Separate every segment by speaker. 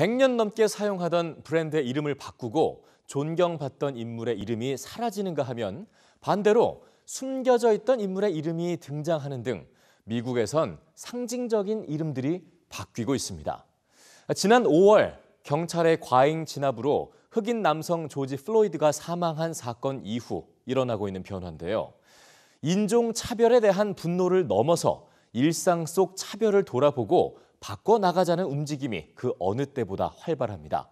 Speaker 1: 100년 넘게 사용하던 브랜드의 이름을 바꾸고 존경받던 인물의 이름이 사라지는가 하면 반대로 숨겨져 있던 인물의 이름이 등장하는 등 미국에선 상징적인 이름들이 바뀌고 있습니다. 지난 5월 경찰의 과잉 진압으로 흑인 남성 조지 플로이드가 사망한 사건 이후 일어나고 있는 변화인데요. 인종차별에 대한 분노를 넘어서 일상 속 차별을 돌아보고 바꿔나가자는 움직임이 그 어느 때보다 활발합니다.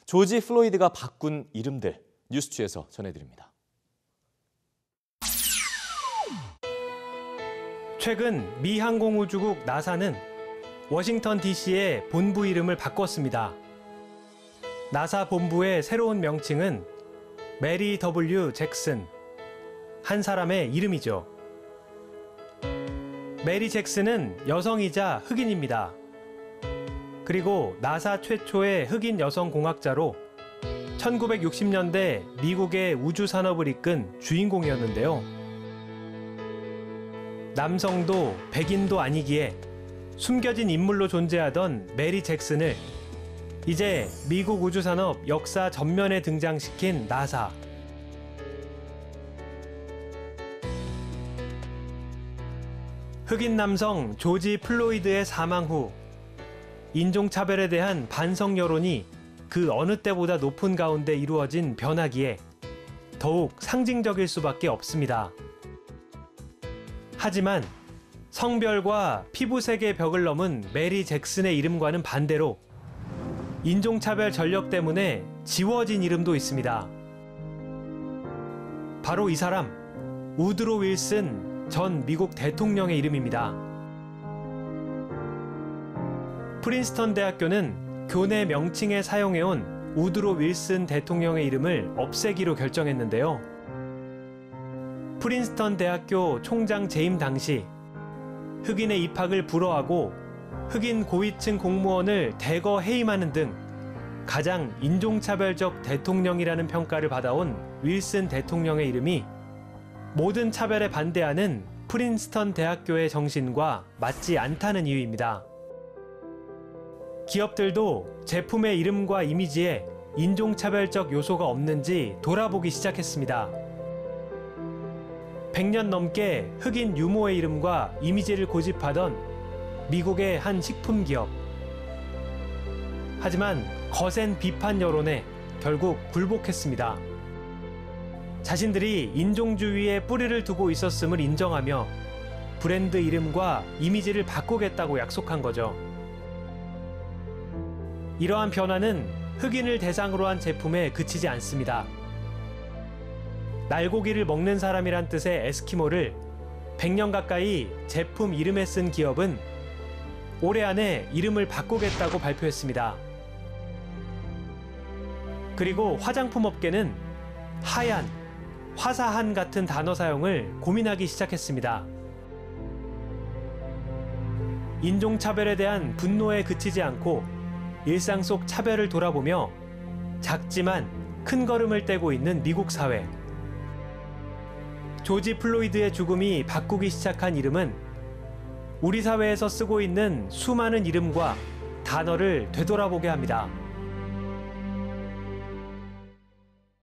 Speaker 1: 조지 플로이드가 바꾼 이름들, 뉴스취에서 전해드립니다.
Speaker 2: 최근 미 항공우주국 나사는 워싱턴 DC의 본부 이름을 바꿨습니다. 나사 본부의 새로운 명칭은 메리 W. 잭슨, 한 사람의 이름이죠. 메리 잭슨은 여성이자 흑인입니다. 그리고 나사 최초의 흑인 여성 공학자로 1960년대 미국의 우주 산업을 이끈 주인공이었는데요. 남성도 백인도 아니기에 숨겨진 인물로 존재하던 메리 잭슨을 이제 미국 우주 산업 역사 전면에 등장시킨 나사. 흑인 남성 조지 플로이드의 사망 후 인종차별에 대한 반성 여론이 그 어느 때보다 높은 가운데 이루어진 변화기에 더욱 상징적일 수밖에 없습니다. 하지만 성별과 피부색의 벽을 넘은 메리 잭슨의 이름과는 반대로 인종차별 전력 때문에 지워진 이름도 있습니다. 바로 이 사람, 우드로 윌슨 전 미국 대통령의 이름입니다. 프린스턴 대학교는 교내 명칭에 사용해온 우드로 윌슨 대통령의 이름을 없애기로 결정했는데요. 프린스턴 대학교 총장 재임 당시 흑인의 입학을 불허하고 흑인 고위층 공무원을 대거 해임하는 등 가장 인종차별적 대통령이라는 평가를 받아온 윌슨 대통령의 이름이 모든 차별에 반대하는 프린스턴 대학교의 정신과 맞지 않다는 이유입니다. 기업들도 제품의 이름과 이미지에 인종차별적 요소가 없는지 돌아보기 시작했습니다. 100년 넘게 흑인 유모의 이름과 이미지를 고집하던 미국의 한 식품 기업. 하지만 거센 비판 여론에 결국 굴복했습니다. 자신들이 인종주의에 뿌리를 두고 있었음을 인정하며 브랜드 이름과 이미지를 바꾸겠다고 약속한 거죠. 이러한 변화는 흑인을 대상으로 한 제품에 그치지 않습니다. 날고기를 먹는 사람이란 뜻의 에스키모를 100년 가까이 제품 이름에 쓴 기업은 올해 안에 이름을 바꾸겠다고 발표했습니다. 그리고 화장품 업계는 하얀, 화사한 같은 단어 사용을 고민하기 시작했습니다. 인종차별에 대한 분노에 그치지 않고 일상 속 차별을 돌아보며 작지만 큰 걸음을 떼고 있는 미국 사회. 조지 플로이드의 죽음이 바꾸기 시작한 이름은 우리 사회에서 쓰고 있는 수많은 이름과 단어를 되돌아보게 합니다.